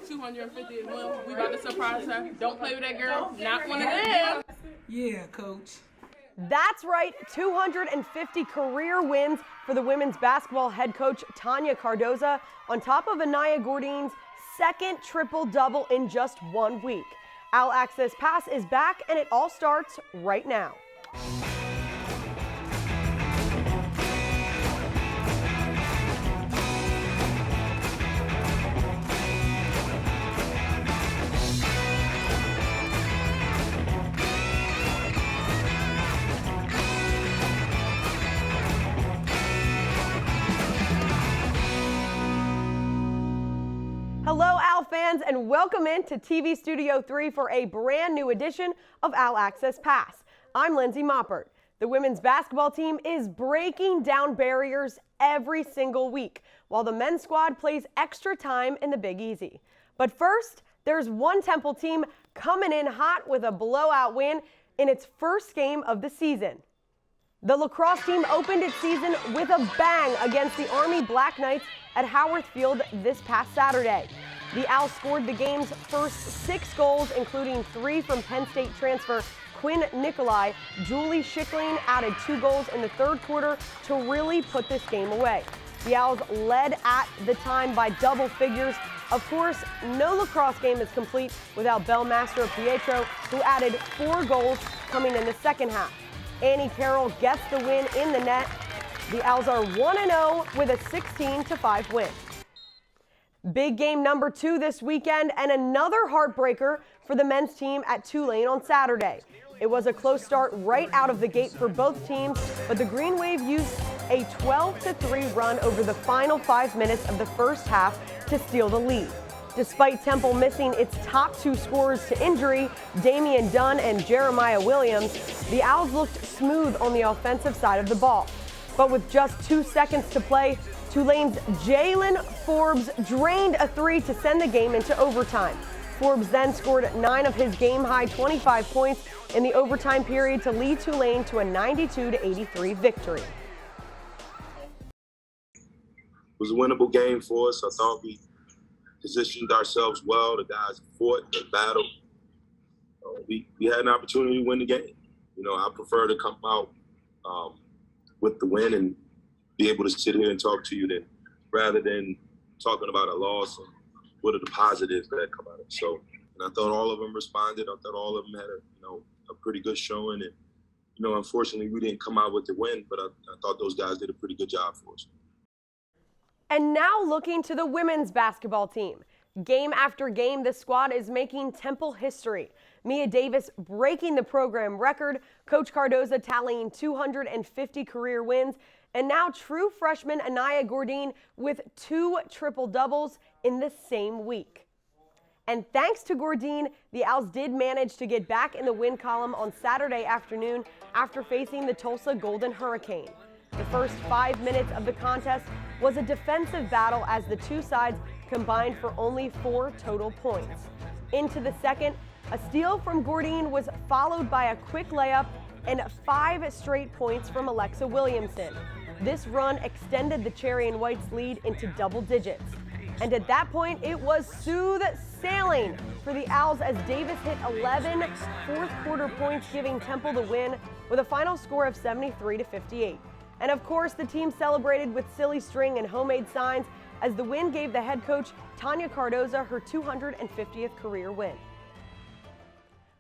250 as well. We about to surprise her. Don't play with that girl. Not one of them. Yeah, Coach. That's right, 250 career wins for the women's basketball head coach Tanya Cardoza, on top of Anaya Gourdin's second triple-double in just 1 week. OwlAccess Pass is back, and it all starts right now. Hello, Owl fans, and welcome into TV Studio 3 for a brand new edition of OwlAccess Pass. I'm Lindsey Moppert. The women's basketball team is breaking down barriers every single week, while the men's squad plays extra time in the Big Easy. But first, there's one Temple team coming in hot with a blowout win in its first game of the season. The lacrosse team opened its season with a bang against the Army Black Knights at Howarth Field this past Saturday. The Owls scored the game's first 6 goals, including 3 from Penn State transfer Quinn Nicolai. Julie Schickling added 2 goals in the third quarter to really put this game away. The Owls led at the time by double figures. Of course, no lacrosse game is complete without Bellmaster Pietro, who added 4 goals coming in the second half. Annie Carroll gets the win in the net. The Owls are 1-0 with a 16-5 win. Big game number 2 this weekend, and another heartbreaker for the men's team at Tulane on Saturday. It was a close start right out of the gate for both teams, but the Green Wave used a 12-3 run over the final 5 minutes of the first half to steal the lead. Despite Temple missing its top 2 scorers to injury, Damian Dunn and Jeremiah Williams, the Owls looked smooth on the offensive side of the ball. But with just 2 seconds to play, Tulane's Jalen Forbes drained a 3 to send the game into overtime. Forbes then scored 9 of his game-high 25 points in the overtime period to lead Tulane to a 92-83 victory. It was a winnable game for us. I thought we positioned ourselves well. The guys fought, they battled. We had an opportunity to win the game. You know, I prefer to come out with the win and be able to sit here and talk to you rather than talking about a loss and what are the positives that come out of it. So, and I thought all of them responded. I thought all of them had a pretty good showing. And, you know, unfortunately, we didn't come out with the win, but I thought those guys did a pretty good job for us. And now looking to the women's basketball team. Game after game, the squad is making Temple history. Mia Davis breaking the program record, Coach Cardoza tallying 250 career wins, and now true freshman Anaya Gourdin with 2 triple-doubles in the same week. And thanks to Gourdin, the Owls did manage to get back in the win column on Saturday afternoon after facing the Tulsa Golden Hurricane. The first 5 minutes of the contest was a defensive battle as the two sides combined for only 4 total points. Into the second, a steal from Gourdin was followed by a quick layup and 5 straight points from Alexa Williamson. This run extended the Cherry and White's lead into double digits. And at that point, it was smooth sailing for the Owls as Davis hit 11 fourth-quarter points, giving Temple the win with a final score of 73-58. And of course, the team celebrated with silly string and homemade signs as the win gave the head coach, Tanya Cardoza, her 250th career win.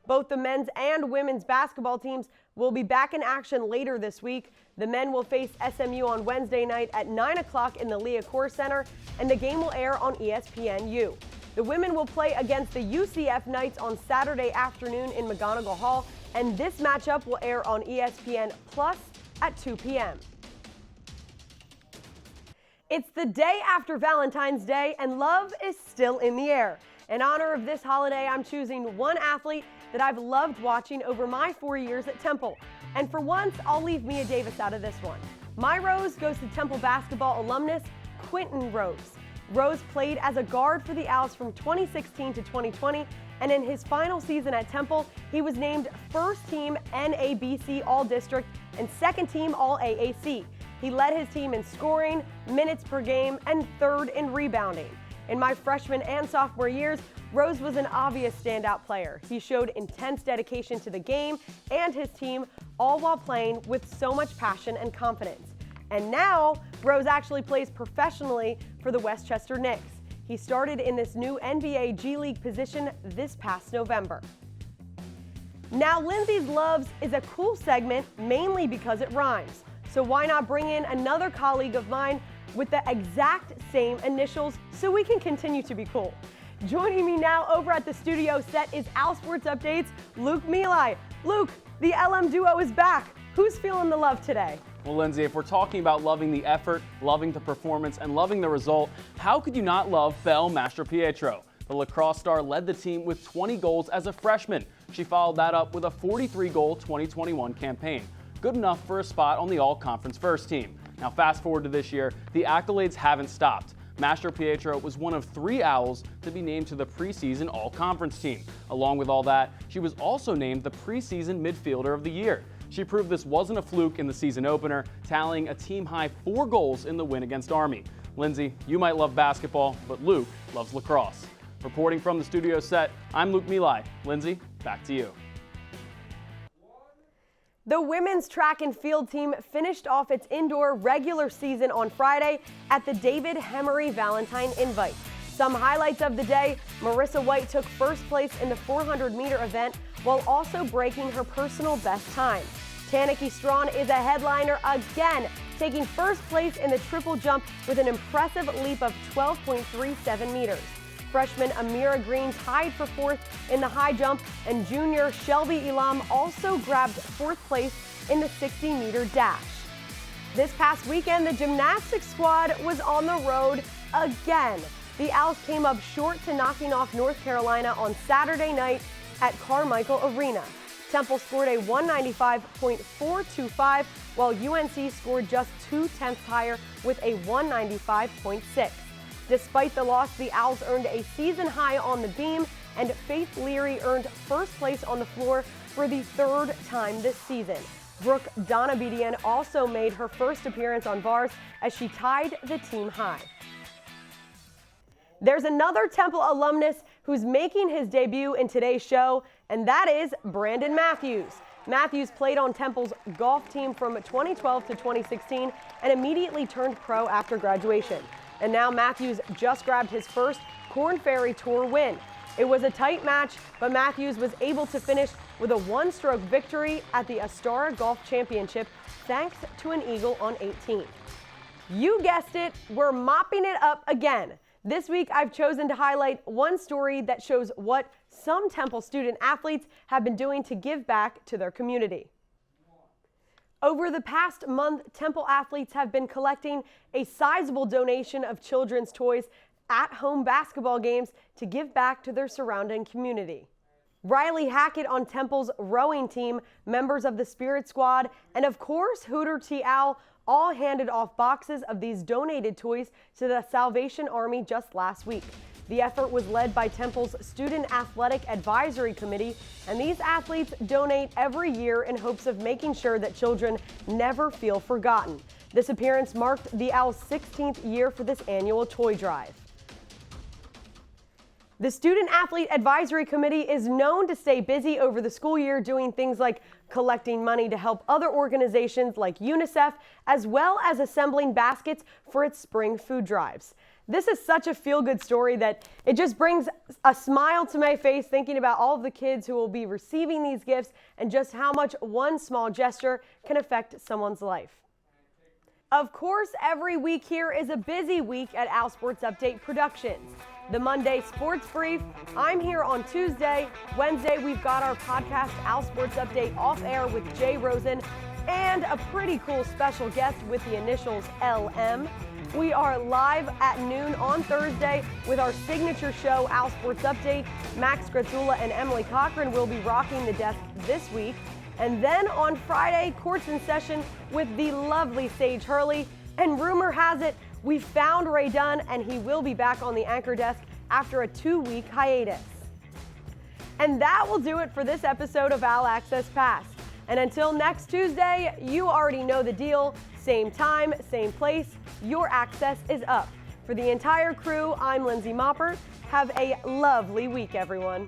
Both the men's and women's basketball teams will be back in action later this week. The men will face SMU on Wednesday night at 9 o'clock in the Leah Core Center, and the game will air on ESPNU. The women will play against the UCF Knights on Saturday afternoon in McGonigal Hall, and this matchup will air on ESPN Plus at 2 p.m. It's the day after Valentine's Day, and love is still in the air. In honor of this holiday, I'm choosing one athlete that I've loved watching over my 4 years at Temple. And for once, I'll leave Mia Davis out of this one. My rose goes to Temple basketball alumnus Quentin Rose. Rose played as a guard for the Owls from 2016 to 2020, and in his final season at Temple, he was named first team NABC All-District and second team All-AAC. He led his team in scoring, minutes per game, and third in rebounding. In my freshman and sophomore years, Rose was an obvious standout player. He showed intense dedication to the game and his team, all while playing with so much passion and confidence. And now, Rose actually plays professionally for the Westchester Knicks. He started in this new NBA G League position this past November. Now, Lindseys Loves is a cool segment mainly because it rhymes. So why not bring in another colleague of mine with the exact same initials so we can continue to be cool. Joining me now over at the studio set is Owl Sports Update's Luke Meli. Luke, the LM duo is back. Who's feeling the love today? Well, Lindsay, if we're talking about loving the effort, loving the performance, and loving the result, how could you not love Belle Mastropietro? The lacrosse star led the team with 20 goals as a freshman. She followed that up with a 43-goal 2021 campaign. Good enough for a spot on the all-conference first team. Now fast forward to this year, the accolades haven't stopped. Mastropietro was one of 3 Owls to be named to the preseason all-conference team. Along with all that, she was also named the preseason midfielder of the year. She proved this wasn't a fluke in the season opener, tallying a team-high 4 goals in the win against Army. Lindsay, you might love basketball, but Luke loves lacrosse. Reporting from the studio set, I'm Luke Meli. Lindsay, back to you. The women's track and field team finished off its indoor regular season on Friday at the David Hemery Valentine Invite. Some highlights of the day: Marissa White took first place in the 400-meter event while also breaking her personal best time. Taniki Strawn is a headliner again, taking first place in the triple jump with an impressive leap of 12.37 meters. Freshman Amira Green tied for 4th in the high jump, and junior Shelby Elam also grabbed 4th place in the 60-meter dash. This past weekend, the gymnastics squad was on the road again. The Owls came up short to knocking off North Carolina on Saturday night at Carmichael Arena. Temple scored a 195.425, while UNC scored just 0.2 higher with a 195.6. Despite the loss, the Owls earned a season high on the beam, and Faith Leary earned first place on the floor for the 3rd time this season. Brooke Donabedian also made her first appearance on bars as she tied the team high. There's another Temple alumnus who's making his debut in today's show, and that is Brandon Matthews. Matthews played on Temple's golf team from 2012 to 2016 and immediately turned pro after graduation. And now Matthews just grabbed his first Korn Ferry Tour win. It was a tight match, but Matthews was able to finish with a 1-stroke victory at the Astara Golf Championship thanks to an eagle on 18. You guessed it, we're mopping it up again. This week, I've chosen to highlight one story that shows what some Temple student athletes have been doing to give back to their community. Over the past month, Temple athletes have been collecting a sizable donation of children's toys at home basketball games to give back to their surrounding community. Riley Hackett on Temple's rowing team, members of the Spirit Squad, and of course Hooter T. Owl all handed off boxes of these donated toys to the Salvation Army just last week. The effort was led by Temple's Student Athletic Advisory Committee, and these athletes donate every year in hopes of making sure that children never feel forgotten. This appearance marked the Owls' 16th year for this annual toy drive. The Student Athlete Advisory Committee is known to stay busy over the school year doing things like collecting money to help other organizations like UNICEF, as well as assembling baskets for its spring food drives. This is such a feel-good story that it just brings a smile to my face thinking about all of the kids who will be receiving these gifts and just how much one small gesture can affect someone's life. Of course, every week here is a busy week at Owl Sports Update Productions. The Monday Sports Brief, I'm here on Tuesday. Wednesday, we've got our podcast, Owl Sports Update Off Air with Jay Rosen, and a pretty cool special guest with the initials LM. We are live at noon on Thursday with our signature show, Owl Sports Update. Max Grazzula and Emily Cochran will be rocking the desk this week. And then on Friday, courts in session with the lovely Sage Hurley. And rumor has it, we found Ray Dunn, and he will be back on the anchor desk after a 2-week hiatus. And that will do it for this episode of OwlAccess Pass. And until next Tuesday, you already know the deal. Same time, same place, your access is up. For the entire crew, I'm Lindsey Moppert. Have a lovely week, everyone.